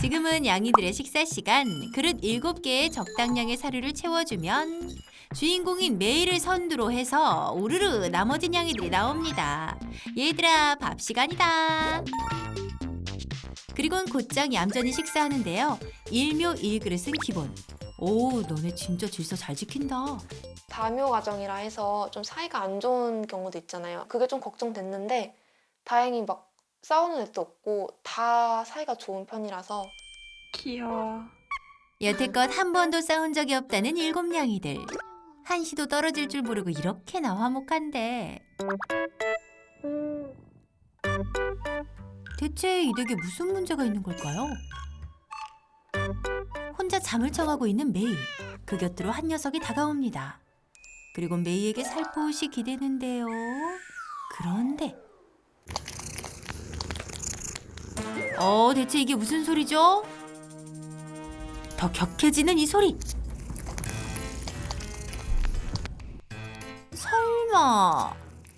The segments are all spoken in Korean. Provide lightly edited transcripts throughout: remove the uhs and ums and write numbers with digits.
지금은 양이들의 식사 시간. 그릇 7개의 적당량의 사료를 채워주면 주인공인 메이를 선두로 해서 우르르 나머진 양이들이 나옵니다. 얘들아, 밥 시간이다. 그리곤 곧장 얌전히 식사하는데요. 일묘 1그릇은 기본. 오, 너네 진짜 질서 잘 지킨다. 다묘 가정이라 해서 좀 사이가 안 좋은 경우도 있잖아요. 그게 좀 걱정됐는데 다행히 막 싸우는 애도 없고 다 사이가 좋은 편이라서. 귀여워. 여태껏 한 번도 싸운 적이 없다는 7냥이들. 한시도 떨어질 줄 모르고 이렇게나 화목한데. 대체 이 댁에 무슨 문제가 있는 걸까요? 혼자 잠을 청하고 있는 메이. 그 곁으로 한 녀석이 다가옵니다. 그리고 메이에게 살포시 기대는데요. 그런데 대체 이게 무슨 소리죠? 더 격해지는 이 소리.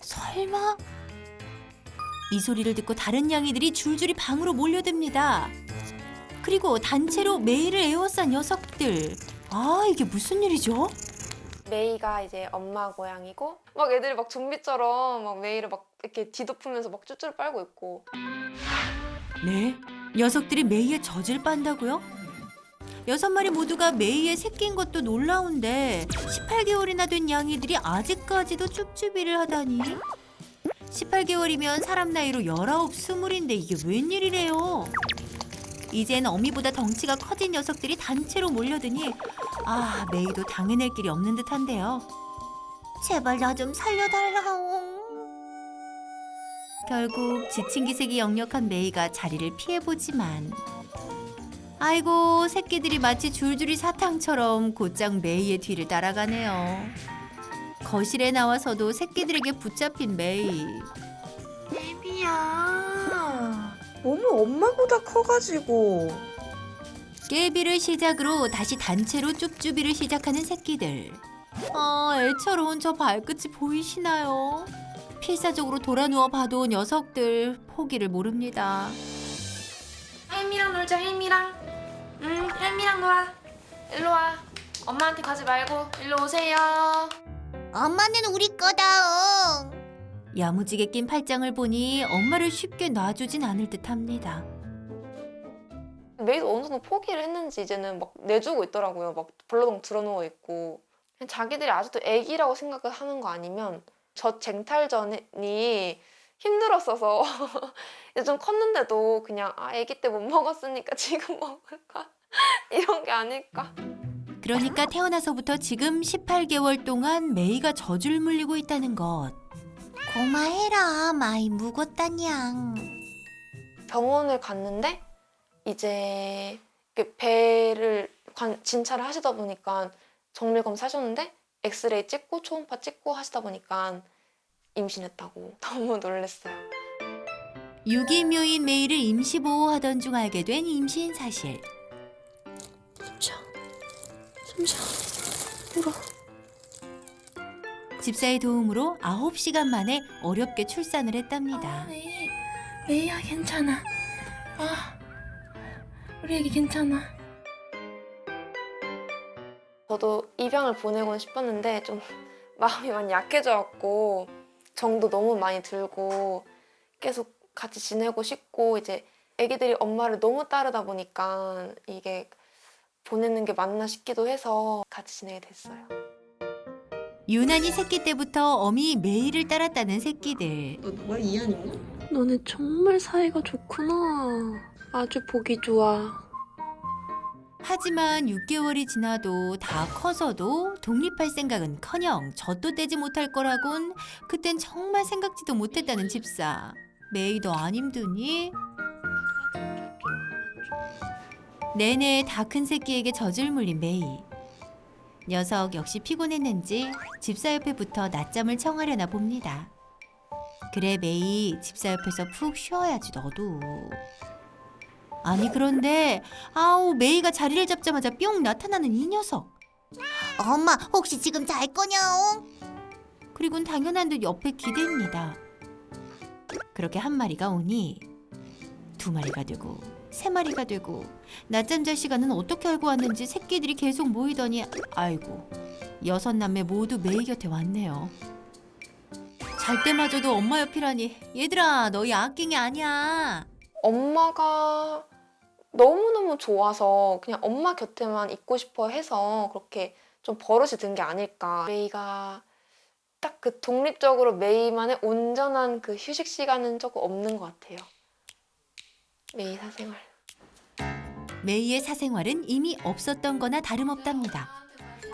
설마? 이 소리를 듣고 다른 양이들이 줄줄이 방으로 몰려듭니다. 그리고 단체로 메이를 에워싼 녀석들. 아, 이게 무슨 일이죠? 메이가 이제 엄마 고양이고 막 애들이 막 좀비처럼 막 메이를 막 이렇게 뒤덮으면서 막 쭈쭈를 빨고 있고. 네? 녀석들이 메이의 젖을 빤다고요? 6마리 모두가 메이의 새끼인 것도 놀라운데 18개월이나 된 양이들이 아직까지도 쭈쭈비를 하다니. 18개월이면 사람 나이로 19, 20인데 이게 웬일이래요. 이젠 어미보다 덩치가 커진 녀석들이 단체로 몰려드니 메이도 당해낼 길이 없는 듯한데요. 제발 나 좀 살려달라옹. 결국 지친 기색이 역력한 메이가 자리를 피해보지만 아이고, 새끼들이 마치 줄줄이 사탕처럼 곧장 메이의 뒤를 따라가네요. 거실에 나와서도 새끼들에게 붙잡힌 메이. 애비야. 너무 엄마보다 커가지고. 깨비를 시작으로 다시 단체로 쭈쭈비를 시작하는 새끼들. 애처로운 저 발끝이 보이시나요? 필사적으로 돌아누워 봐도 녀석들 포기를 모릅니다. 헬미랑 놀자. 헬미랑. 헬미랑 놀아. 일로 와. 엄마한테 가지 말고 일로 오세요. 엄마는 우리 거다. 야무지게 낀 팔짱을 보니 엄마를 쉽게 놔주진 않을 듯합니다. 메이도 어느 정도 포기를 했는지 이제는 막 내주고 있더라고요. 막 벌러덩 드러누워 있고. 그냥 자기들이 아직도 애기라고 생각을 하는 거 아니면 저 쟁탈전이 힘들었어서 이제 좀 컸는데도 그냥 애기 때 못 먹었으니까 지금 먹을까? 이런 게 아닐까? 그러니까 태어나서부터 지금 18개월 동안 메이가 젖을 물리고 있다는 것. 고마해라. 많이 묵었다냥. 병원을 갔는데 이제 배를 진찰을 하시다 보니까 정밀검사 하셨는데 엑스레이 찍고 초음파 찍고 하시다 보니까 임신했다고. 너무 놀랐어요. 유기묘인 메이를 임시보호하던 중 알게 된 임신 사실. 숨쉬어. 울어. 집사의 도움으로 9시간 만에 어렵게 출산을 했답니다. 메이야 괜찮아. 우리 애기 괜찮아. 저도 입양을 보내고는 싶었는데 좀 마음이 많이 약해져갖고 정도 너무 많이 들고 계속 같이 지내고 싶고 이제 애기들이 엄마를 너무 따르다 보니까 이게 보내는 게 맞나 싶기도 해서 같이 지내게 됐어요. 유난히 새끼 때부터 어미 메이를 따랐다는 새끼들. 너 누가 이한이구나? 너네 정말 사이가 좋구나. 아주 보기 좋아. 하지만 6개월이 지나도 다 커서도 독립할 생각은커녕 젖도 떼지 못할 거라곤 그땐 정말 생각지도 못했다는 집사. 메이도 안 힘드니? 내내 다 큰 새끼에게 젖을 물린 메이. 녀석 역시 피곤했는지 집사 옆에 붙어 낮잠을 청하려나 봅니다. 그래 메이, 집사 옆에서 푹 쉬어야지 너도. 아니 그런데 메이가 자리를 잡자마자 뿅 나타나는 이 녀석. 엄마 혹시 지금 잘 거냐옹? 그리곤 당연한 듯 옆에 기댑니다. 그렇게 한 마리가 오니 2마리가 되고 3마리가 되고 낮잠 잘 시간은 어떻게 알고 왔는지 새끼들이 계속 모이더니 아이고 6남매 모두 메이 곁에 왔네요. 잘 때마저도 엄마 옆이라니. 얘들아 너희 악갱이 아니야. 엄마가 너무너무 좋아서 그냥 엄마 곁에만 있고 싶어 해서 그렇게 좀 버릇이 든 게 아닐까. 메이가 딱 그 독립적으로 메이만의 온전한 그 휴식 시간은 조금 없는 것 같아요. 메이 사생활. 메이의 사생활은 이미 없었던 거나 다름없답니다.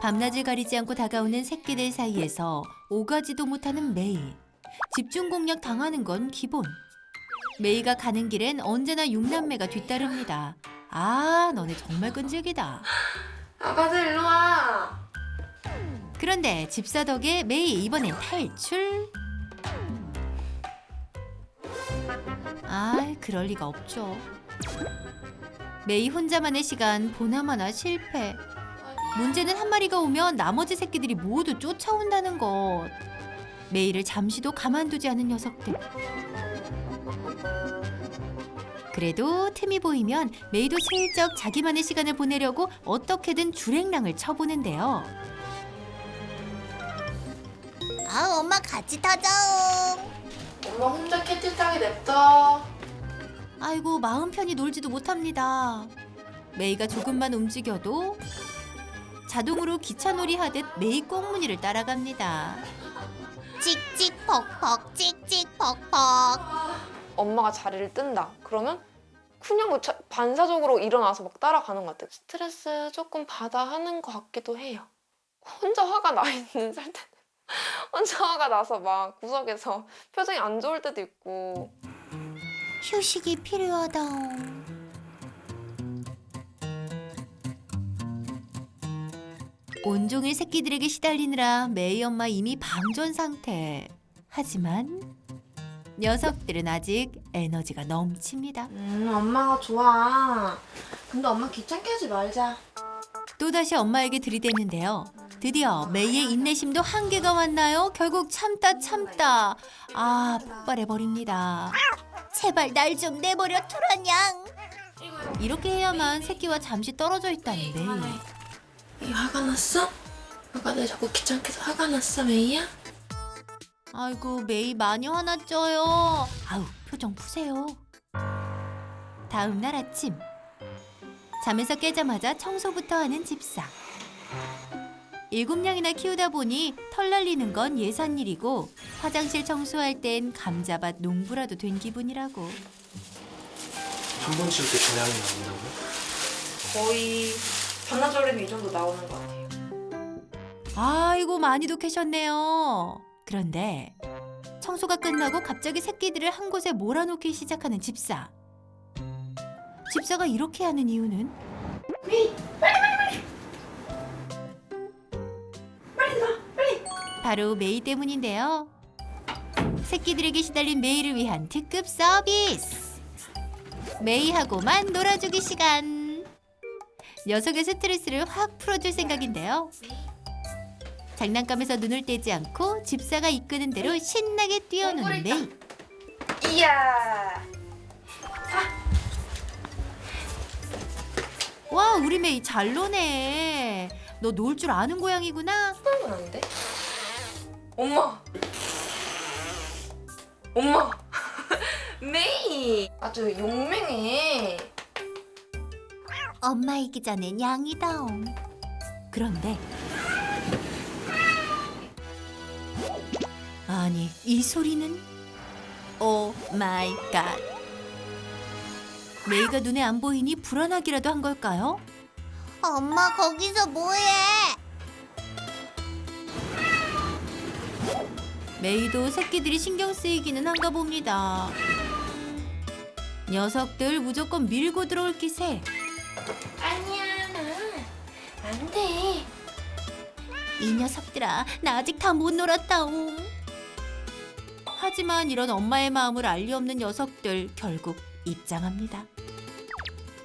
밤낮을 가리지 않고 다가오는 새끼들 사이에서 오가지도 못하는 메이. 집중 공략 당하는 건 기본. 메이가 가는 길엔 언제나 6남매가 뒤따릅니다. 아, 너네 정말 끈질기다. 아가들 일로 와. 그런데 집사 덕에 메이 이번엔 탈출? 아, 그럴 리가 없죠. 메이 혼자만의 시간 보나마나 실패. 문제는 한 마리가 오면 나머지 새끼들이 모두 쫓아온다는 것. 메이를 잠시도 가만두지 않은 녀석들. 그래도 틈이 보이면 메이도 슬쩍 자기만의 시간을 보내려고 어떻게든 주랭랑을 쳐보는데요. 아, 엄마 같이 타자옹. 엄마 혼자 캣티 타게 냅둬. 아이고 마음 편히 놀지도 못합니다. 메이가 조금만 움직여도 자동으로 기차놀이 하듯 메이 꽁무니를 따라갑니다. 찍찍퍽퍽 찍찍퍽퍽. 엄마가 자리를 뜬다. 그러면 그냥 반사적으로 일어나서 막 따라가는 것 같아요. 스트레스 조금 받아 하는 것 같기도 해요. 혼자 화가 나 있는 살 때는 혼자 화가 나서 막 구석에서 표정이 안 좋을 때도 있고. 휴식이 필요하다옹. 온종일 새끼들에게 시달리느라 메이 엄마 이미 방전 상태. 하지만 녀석들은 아직 에너지가 넘칩니다. 엄마가 좋아. 근데 엄마 귀찮게 하지 말자. 또다시 엄마에게 들이대는데요. 드디어 메이의 인내심도 한계가 왔나요? 결국 참다. 아, 폭발해버립니다. 제발 날 좀 내버려 두라냥. 이렇게 해야만 새끼와 잠시 떨어져 있다는 메이. 메이 화가 났어? 아까 자꾸 귀찮게 해서 화가 났어, 메이야? 아이고 메이 많이 화났죠요. 아우 표정 푸세요. 다음 날 아침 잠에서 깨자마자 청소부터 하는 집사. 7냥이나 키우다 보니 털 날리는 건 예산일이고 화장실 청소할 땐 감자밭 농부라도 된 기분이라고. 한 번 치울 때 분량이 나온다고요? 거의 반나절이면 이 정도 나오는 것 같아요. 아이고 많이도 캐셨네요. 그런데 청소가 끝나고 갑자기 새끼들을 한 곳에 몰아놓기 시작하는 집사. 집사가 이렇게 하는 이유는? 바로 메이 때문인데요. 새끼들에게 시달린 메이를 위한 특급 서비스. 메이하고만 놀아주기 시간. 녀석의 스트레스를 확 풀어줄 생각인데요. 장난감에서 눈을 떼지 않고 집사가 이끄는 대로 신나게 뛰어노는 메이. 이야. 와, 우리 메이 잘 노네. 너 놀 줄 아는 고양이구나. 하면 안 돼? 엄마. 메이. 아주 용맹해. 엄마이기 전엔 양이다옹. 그런데 아니 이 소리는 오 마이 갓. 메이가 눈에 안 보이니 불안하기라도 한 걸까요? 엄마 거기서 뭐해? 메이도 새끼들이 신경 쓰이기는 한가 봅니다. 녀석들 무조건 밀고 들어올 기세. 아니야. 안 돼. 이 녀석들아, 나 아직 다 못 놀았다옹. 하지만 이런 엄마의 마음을 알 리 없는 녀석들 결국 입장합니다.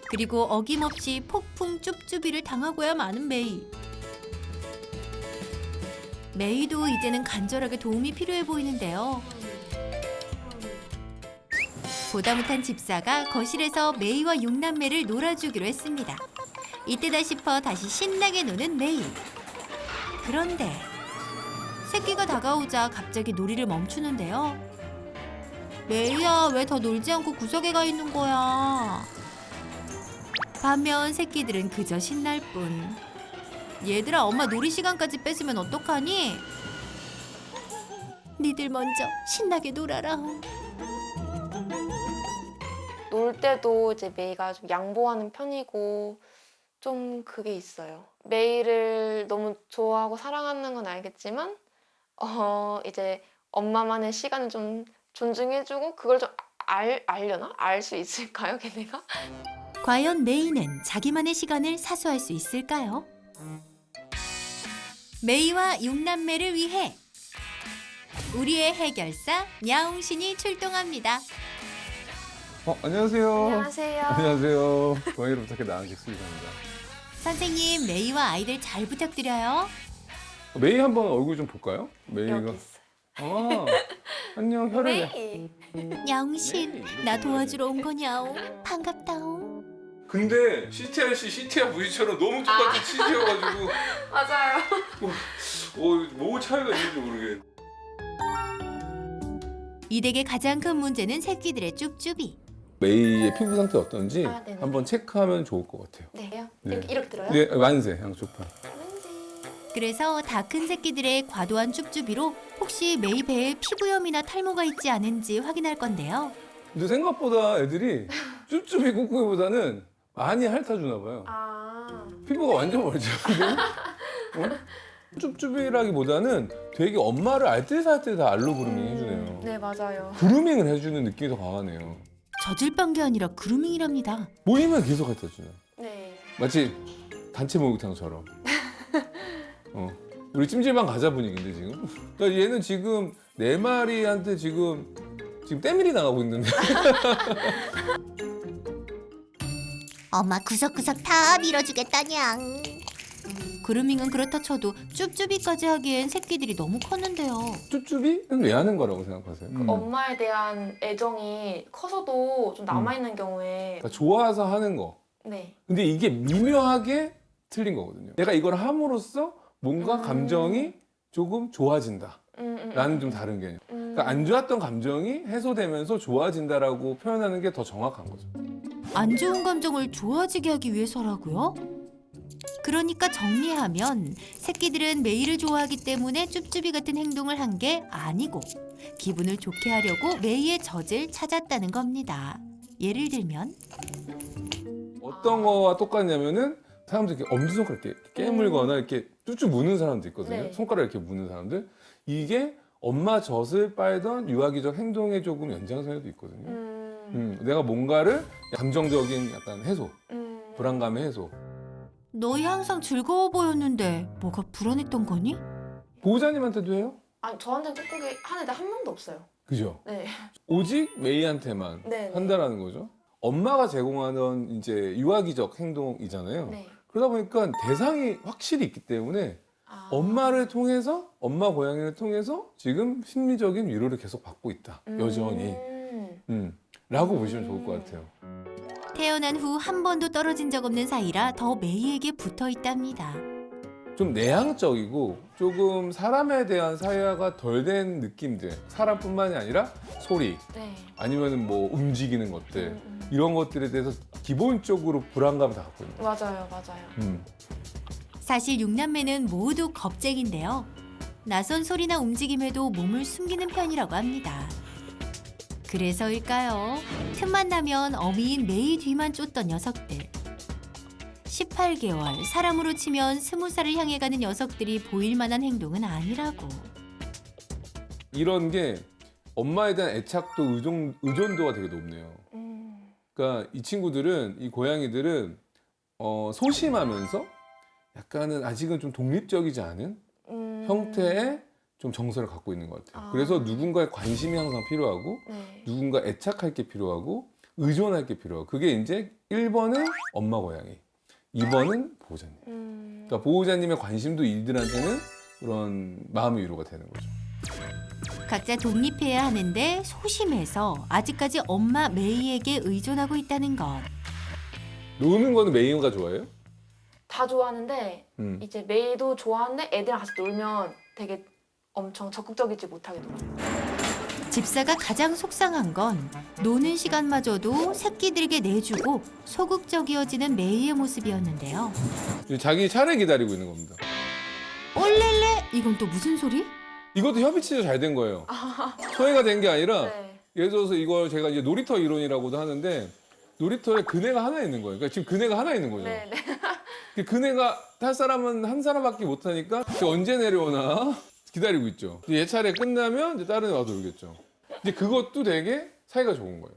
그리고 어김없이 폭풍 쭈쭈비를 당하고야 마는 메이. 메이도 이제는 간절하게 도움이 필요해 보이는데요. 보다 못한 집사가 거실에서 메이와 6남매를 놀아주기로 했습니다. 이때다 싶어 다시 신나게 노는 메이. 그런데 새끼가 다가오자 갑자기 놀이를 멈추는데요. 메이야, 왜 더 놀지 않고 구석에 가 있는 거야? 반면 새끼들은 그저 신날 뿐. 얘들아, 엄마 놀이 시간까지 뺏으면 어떡하니? 니들 먼저 신나게 놀아라. 놀 때도 이제 메이가 좀 양보하는 편이고 좀 그게 있어요. 메이를 너무 좋아하고 사랑하는 건 알겠지만 이제 엄마만의 시간을 좀 존중해주고 그걸 좀 알려나? 알 수 있을까요, 걔네가? 과연 메이는 자기만의 시간을 사수할 수 있을까요? 메이와 6남매를 위해 우리의 해결사 야옹신이 출동합니다. 안녕하세요. 안녕하세요. 안녕하세요. 고양이를 부탁해 나은식 수의사입니다. 선생님, 메이와 아이들 잘 부탁드려요. 메이 한번 얼굴 좀 볼까요? 메이가. 여기 있어요. 아, 안녕 혈액. 메이. 야옹신, 나 도와주러 온 거냐옹. 반갑다옹. 근데 CTRC, CTR V처럼 너무 똑같은 치즈여가지고 맞아요. 뭐 차이가 있는지 모르겠. 이 댁의 가장 큰 문제는 새끼들의 쭈쭈비. 메이의 피부 상태 어떤지 네네. 한번 체크하면 좋을 것 같아요. 네요? 네. 이렇게 들어요? 네, 만세 양쪽 판. 그래서 다 큰 새끼들의 과도한 쭈쭈비로 혹시 메이 배에 피부염이나 탈모가 있지 않은지 확인할 건데요. 근데 생각보다 애들이 쭈쭈비 꾹꾹이보다는 많이 핥아주나 봐요. 아. 피부가 완전 멀쩡한데? 쭈쭈비라기보다는 되게 엄마를 알뜰살뜰 다 알로 그루밍 해주네요. 네, 맞아요. 그루밍을 해주는 느낌이 더 강하네요. 젖을 빤 게 아니라 그루밍이랍니다. 모이면 계속 핥아주네. 네. 마치 단체 목욕탕처럼. 우리 찜질방 가자 분위기인데 지금. 그러니까 얘는 지금 4마리한테 지금 때밀이 나가고 있는데. 엄마 구석구석 다 밀어주겠다냥. 그루밍은 그렇다 쳐도 쭈쭈비까지 하기엔 새끼들이 너무 컸는데요. 쭈쭈비는 왜 하는 거라고 생각하세요? 엄마에 대한 애정이 커서도 좀 남아있는 경우에 그러니까 좋아서 하는 거. 네. 근데 이게 미묘하게 틀린 거거든요. 내가 이걸 함으로써 뭔가 감정이 조금 좋아진다. 라는 좀 다른 개념. 그러니까 안 좋았던 감정이 해소되면서 좋아진다라고 표현하는 게 더 정확한 거죠. 안 좋은 감정을 좋아지게 하기 위해서라고요? 그러니까 정리하면 새끼들은 메이를 좋아하기 때문에 쭈쭈비 같은 행동을 한 게 아니고 기분을 좋게 하려고 메이의 젖을 찾았다는 겁니다. 예를 들면 어떤 거와 똑같냐면은 사람들 이렇게 엄지손가락 이렇게 깨물거나 이렇게 쭈쭈 무는 사람도 있거든요. 네. 손가락 이렇게 무는 사람들. 이게 엄마 젖을 빨던 유아기적 행동의 조금 연장선에도 있거든요. 내가 뭔가를 감정적인 약간 해소, 불안감의 해소. 너희 항상 즐거워 보였는데 뭐가 불안했던 거니? 보호자님한테도 해요? 아니, 저한테는 꾹꾹이 한 애들 한 명도 없어요. 그죠? 네. 오직 메이한테만 네. 한다라는 거죠. 엄마가 제공하던 이제 유아기적 행동이잖아요. 네. 그러다 보니까 대상이 확실히 있기 때문에 아. 엄마를 통해서, 엄마 고양이를 통해서 지금 심리적인 위로를 계속 받고 있다. 여전히. 라고 보시면 좋을 것 같아요. 태어난 후 한 번도 떨어진 적 없는 사이라 더 메이에게 붙어 있답니다. 좀 내향적이고 조금 사람에 대한 사회화가 덜 된 느낌들. 사람뿐만이 아니라 소리, 네. 아니면 뭐 움직이는 것들. 이런 것들에 대해서 기본적으로 불안감을 다 갖고 있는 거예요. 맞아요, 맞아요. 사실 6남매는 모두 겁쟁인데요. 낯선 소리나 움직임에도 몸을 숨기는 편이라고 합니다. 그래서일까요? 틈만 나면 어미인 메이 뒤만 쫓던 녀석들. 18개월, 사람으로 치면 20살을 향해 가는 녀석들이 보일 만한 행동은 아니라고. 이런 게 엄마에 대한 애착도 의존도가 되게 높네요. 그러니까 이 친구들은, 이 고양이들은 소심하면서 약간은 아직은 좀 독립적이지 않은 형태의 좀 정서를 갖고 있는 것 같아요. 아. 그래서 누군가의 관심이 항상 필요하고 네. 누군가 애착할 게 필요하고 의존할 게 필요하고 그게 이제 1번은 엄마 고양이, 2번은 보호자님. 그러니까 보호자님의 관심도 이들한테는 그런 마음의 위로가 되는 거죠. 각자 독립해야 하는데 소심해서 아직까지 엄마 메이에게 의존하고 있다는 것. 노는 거는 메이가 좋아해요? 다 좋아하는데 이제 메이도 좋아하는데 애들이랑 같이 놀면 되게 엄청 적극적이지 못하게 놀아요. 집사가 가장 속상한 건 노는 시간마저도 새끼들에게 내주고 소극적이어지는 메이의 모습이었는데요. 자기 차례 기다리고 있는 겁니다. 올렐레? 이건 또 무슨 소리? 이것도 협의 취재 잘 된 거예요. 소외가 된 게 아니라 네. 예를 들어서 이걸 제가 이제 놀이터 이론이라고도 하는데 놀이터에 그네가 하나 있는 거예요. 그러니까 지금 그네가 하나 있는 거죠. 네, 네. 그네가 탈 사람은 한 사람밖에 못 타니까 언제 내려오나 기다리고 있죠. 이제 얘 차례 끝나면 이제 다른 애 와서 놀겠죠. 이제 그것도 되게 사이가 좋은 거예요.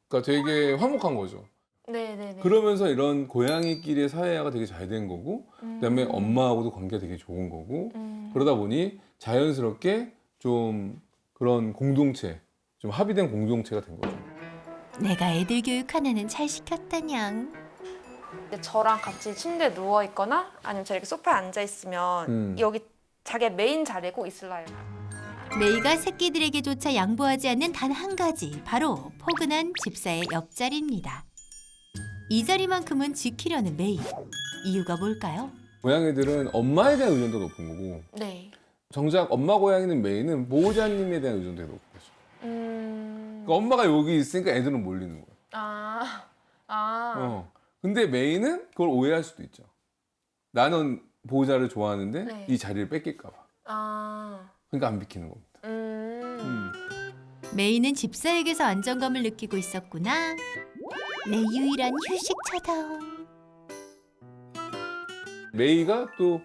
그러니까 되게 화목한 거죠. 네네네. 그러면서 이런 고양이끼리의 사회화가 되게 잘 된 거고 그다음에 엄마하고도 관계가 되게 좋은 거고 그러다 보니 자연스럽게 좀 그런 공동체, 좀 합의된 공동체가 된 거죠. 내가 애들 교육 하나는 잘 시켰다냥. 이제 저랑 같이 침대에 누워 있거나 아니면 제가 이렇게 소파에 앉아 있으면 여기 자기 메인 자리에 꼭 있을래요. 메이가 새끼들에게조차 양보하지 않는 단 한 가지, 바로 포근한 집사의 옆자리입니다. 이 자리만큼은 지키려는 메이. 이유가 뭘까요? 고양이들은 엄마에 대한 의존도가 높은 거고 네. 정작 엄마 고양이는 메이는 보호자님에 대한 의존도가 높은 거죠. 그러니까 엄마가 여기 있으니까 애들은 몰리는 거예요. 근데 메이는 그걸 오해할 수도 있죠. 나는 보호자를 좋아하는데 네. 이 자리를 뺏길까 봐. 그러니까 안 비키는 겁니다. 메이는 집사에게서 안정감을 느끼고 있었구나. 내 유일한 휴식처다. 메이가 또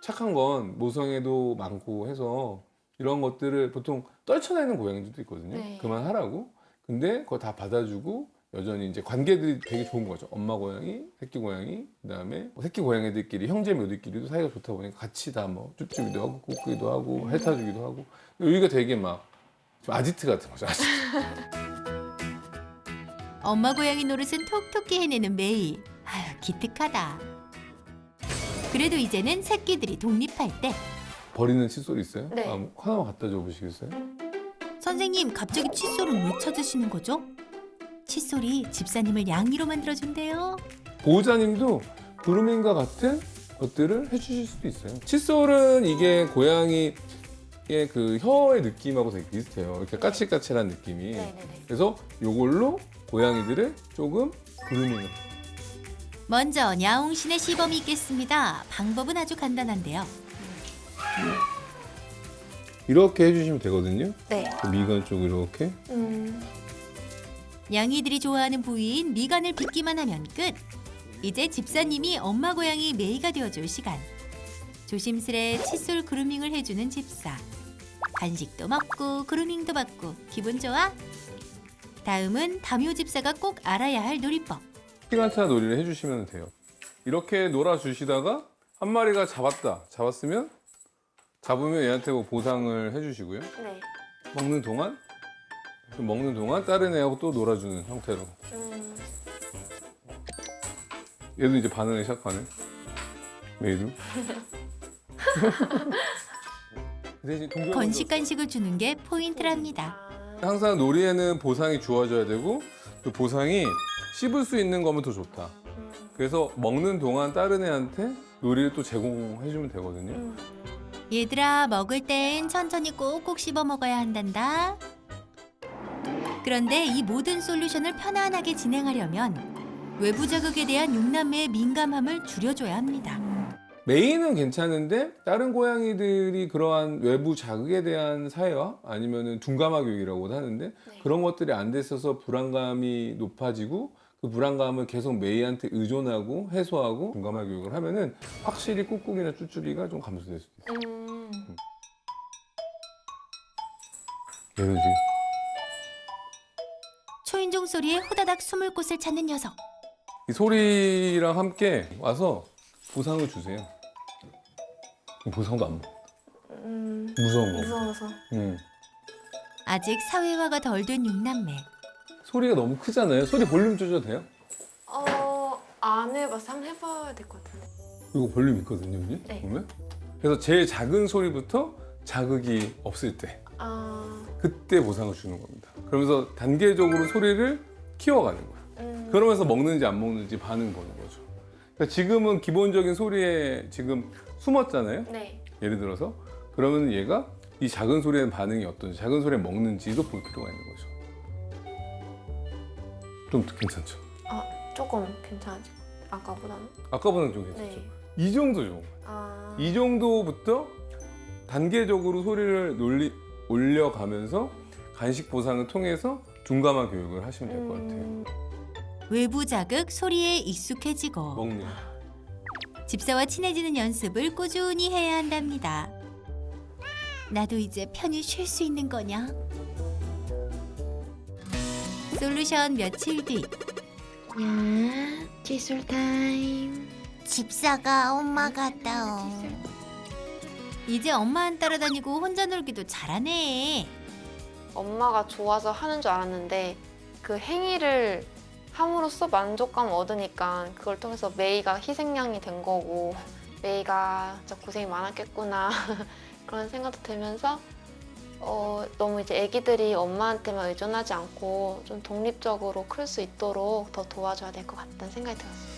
착한 건 모성애도 많고 해서 이런 것들을 보통 떨쳐내는 고양이들도 있거든요. 네. 그만하라고. 근데 그거 다 받아주고 여전히 이제 관계들이 되게 좋은 거죠. 엄마 고양이, 새끼 고양이, 그다음에 새끼 고양이들끼리 형제 묘들끼리도 사이가 좋다 보니까 같이 다 뭐 쭈쭈기도 하고 꾹꾹이도 하고 핥아주기도 하고 여기가 되게 막 좀 아지트 같은 거죠. 아지트. 엄마 고양이 노릇은 톡톡히 해내는 메이. 아유, 기특하다. 그래도 이제는 새끼들이 독립할 때. 버리는 칫솔 있어요? 네. 하나만 갖다 줘 보시겠어요? 선생님, 갑자기 칫솔은 왜 찾으시는 거죠? 칫솔이 집사님을 양이로 만들어준대요. 보호자님도 그루밍과 같은 것들을 해주실 수도 있어요. 칫솔은 이게 고양이의 그 혀의 느낌하고 되게 비슷해요. 이렇게 까칠까칠한 느낌이. 네네네. 그래서 이걸로 고양이들을 조금 그루밍을. 먼저 야옹신의 시범이 있겠습니다. 방법은 아주 간단한데요. 이렇게 해주시면 되거든요. 네. 그 미간 쪽 이렇게. 양이들이 좋아하는 부위인 미간을 빗기만 하면 끝. 이제 집사님이 엄마 고양이 메이가 되어줄 시간. 조심스레 칫솔 그루밍을 해주는 집사. 간식도 먹고 그루밍도 받고 기분 좋아? 다음은 담요 집사가 꼭 알아야 할 놀이법. 시간차 놀이를 해주시면 돼요. 이렇게 놀아주시다가 한 마리가 잡았으면 잡으면 얘한테 뭐 보상을 해주시고요. 네. 먹는 동안 다른 애하고 또 놀아주는 형태로. 얘도 이제 반응을 시작하네. 메이도. 대신 동경은 건식 간식을 주는 게 포인트랍니다. 항상 놀이에는 보상이 주어져야 되고 그 보상이 씹을 수 있는 거면 더 좋다. 그래서 먹는 동안 다른 애한테 놀이를 또 제공해주면 되거든요. 얘들아, 먹을 땐 천천히 꼭꼭 씹어 먹어야 한단다. 그런데 이 모든 솔루션을 편안하게 진행하려면 외부 자극에 대한 육남매의 민감함을 줄여줘야 합니다. 메이는 괜찮은데 다른 고양이들이 그러한 외부 자극에 대한 사회화 아니면은 둔감화 교육이라고도 하는데 그런 것들이 안 됐어서 불안감이 높아지고 그 불안감을 계속 메이한테 의존하고 해소하고 둔감화 교육을 하면은 확실히 꾹꾹이나 쭈쭈리가 좀 감소될 수도 있어요. 얘는 지금 초인종 소리에 호다닥 숨을 곳을 찾는 녀석. 이 소리랑 함께 와서 보상을 주세요. 보상도 안 먹어. 무서운 거. 무서워서. 아직 사회화가 덜 된 육남매. 소리가 너무 크잖아요. 소리 볼륨 조절도 돼요? 안 해봐서 한번 해봐야 될 것 같은데. 이거 볼륨 있거든요, 여기? 네. 보면? 그래서 제일 작은 소리부터 자극이 없을 때 아, 그때 보상을 주는 겁니다. 그러면서 단계적으로 소리를 키워가는 거예요. 그러면서 먹는지 안 먹는지 반응 보는 거죠. 그러니까 지금은 기본적인 소리에 지금 숨었잖아요. 네. 예를 들어서 그러면 얘가 이 작은 소리에 반응이 어떤지, 작은 소리에 먹는지도 볼 필요가 있는 거죠. 좀 괜찮죠? 조금 괜찮아지. 아까보다는. 아까보다는 좀 괜찮죠? 네. 이 정도 좋은 거예요. 아, 이 정도부터 단계적으로 소리를 올려가면서 간식 보상을 통해서 둔감한 교육을 하시면 될 것 같아요. 외부 자극, 소리에 익숙해지고 먹는. 집사와 친해지는 연습을 꾸준히 해야 한답니다. 나도 이제 편히 쉴 수 있는 거냐? 솔루션 며칠 뒤 야, 칫솔 타임. 집사가 엄마 같다. 이제 엄마 안 따라다니고 혼자 놀기도 잘하네. 엄마가 좋아서 하는 줄 알았는데 그 행위를 함으로써 만족감 얻으니까 그걸 통해서 메이가 희생양이 된 거고 메이가 진짜 고생이 많았겠구나 그런 생각도 들면서 너무 이제 애기들이 엄마한테만 의존하지 않고 좀 독립적으로 클 수 있도록 더 도와줘야 될 것 같다는 생각이 들었어요.